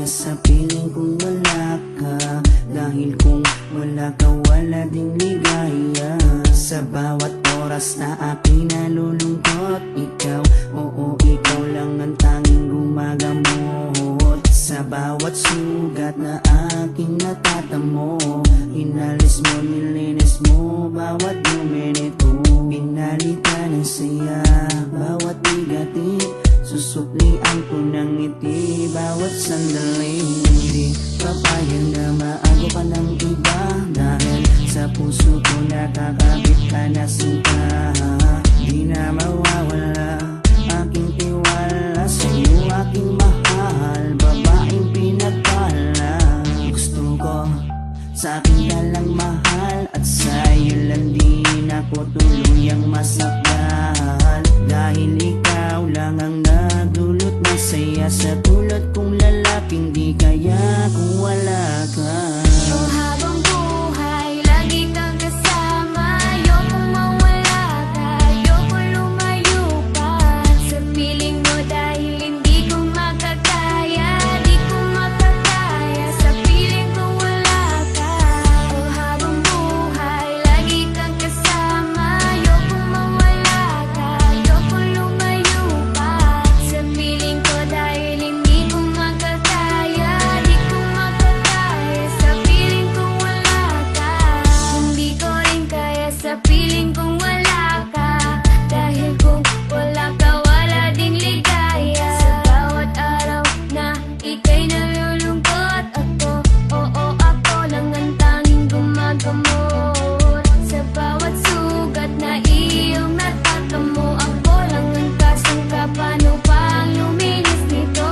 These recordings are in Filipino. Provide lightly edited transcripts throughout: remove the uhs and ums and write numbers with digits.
sa piling kung wala ka. Dahil kung wala ka, wala ding ligaya. Sa bawat oras na aking nalulungkot, ikaw, oo, ikaw lang ang tanging gumagamot. Sa bawat sugat na aking natatamo, inalis mo, nilinis mo bawat dumi nito. Pinalitan ng saya bawat bigatin, susuklian ko ng ngiti bawat sandali. Hindi papayag na maago ka ng iba, dahil sa puso ko nakakabit ka na sinta. Di na mawawala aking tiwala sa'yo, aking mahal, babaeng pinagpala. Gusto ko sa akin ka lang mahal, at sa'yo lang din ako tuluyang masakal. Dahil ikaw lang ang nagdulot ng saya sa tulad kong lalaking di kaya kung wala ka. Oh, habang buhay, lagi kang kasama. Ayokong mawala ka, ayokong lumayo pa sa piling mo, dahil hindi ko makakaya, di ko makakaya sa piling kung wala ka. Oh, habang buhay, lagi kang kasama. Ayokong mawala ka, ayokong lumayo pa sa piling ko, dahil hindi ko makakaya, di ko makakaya sa piling kung wala ka. Hindi ko rin kaya sa piling kung wala ka, dahil kung wala ka, wala ding ligaya. Sa bawat araw na ika'y nalulungkot, ako, oo, ako lang ang tanging gumagamot. Sa bawat sugat na iyong natatamo, ako lang ang kasangka, paano pa ang luminis nito?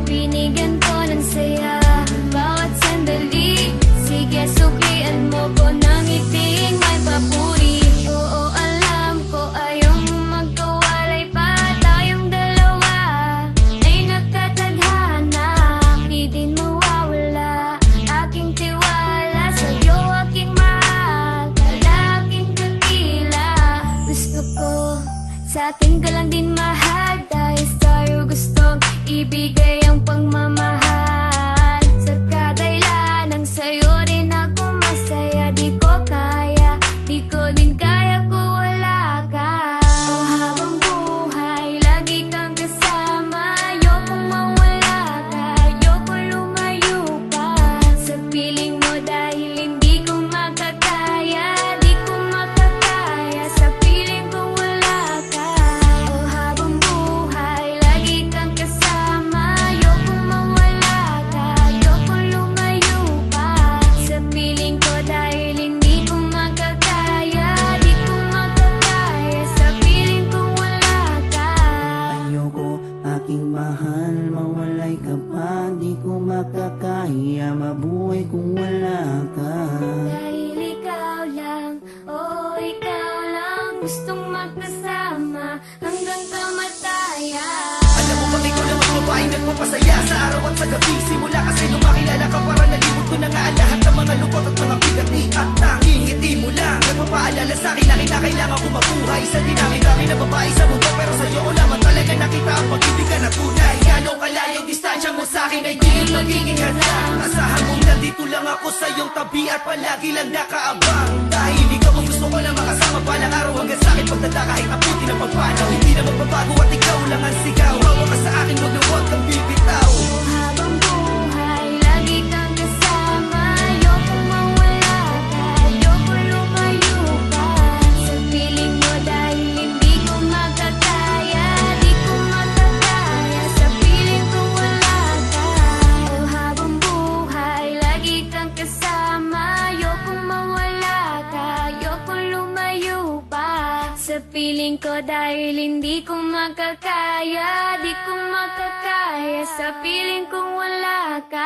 Binigyan ko ng saya bawat sandali, sige suklian mo ko ng ngiting may papuri. Oo, alam ko ayaw mo magkawalay pa, tayong dalawa ay nagkatadhana. Di din mawawala aking tiwala sa'yo, aking mahal, lalaking dakila. Gusto ko sa akin ka lang din mahal, dahil sa'yo gustong ibigay ang pagmamahal. Sa kadailan ng sa'yo rin ako masaya, di ko kaya, di ko din kaya kung wala ka. Oh, habang buhay, lagi kang kasama. Ayokong mawala ka, ayokong lumayo pa sa piling mo, dahil hindi ko makakaya, di ko makakaya sa piling kung wala ka. Oh, habang buhay, lagi kang kasama. Ayokong mawala ka, ayokong lumayo pa sa piling ko, dahil hindi ko makakaya, di ko makakaya sa piling kung wala ka. Ayoko, aking mahal, mawalay ka pa, di ko makakaya mabuhay kung wala ka. Dahil ikaw lang, oh ikaw lang, gustong magkasama hanggang kamatayan. Alam mo bang ikaw lang ang babaeng nagpapasaya sa araw at sa gabi? Simula kasi nung makilala ka, parang nalimot ko na nga ang lahat ng mga lungkot at mga bigati. At tanging ngiti mo lang nagpapaalala sa'kin na kinakailangan ko mabuhay. Sa dinami-dami na babae sa mundo, pero sa'yo ko lamang talaga nakita ang pag-ibig na tunay. Gano'ng kalayong distansya mo sa'kin ay di magiging hadlang. Asahan mong nandito lang ako sa iyong tabi at palagi lang nakaabang. Dahil ikaw ang gusto ko na makasama balang araw hanggang sa'kin pagdala kahit abutin ang pagpanaw. Hindi na magbabago at ikaw lang ang sigaw. Hawa ka sa akin, huwag na huwag kang bibitaw. Habang buhay, lagi kang kasama. Ayokong mawala ka, ayokong lumayo pa sa piling mo, dahil hindi ko makakaya, di ko makakaya sa piling kung wala ka. Oh, habang buhay, lagi kang kasama. Ayokong mawala ka, ayokong lumayo pa sa piling ko, dahil hindi ko makakaya, di ko makakaya sa piling kung wala ka.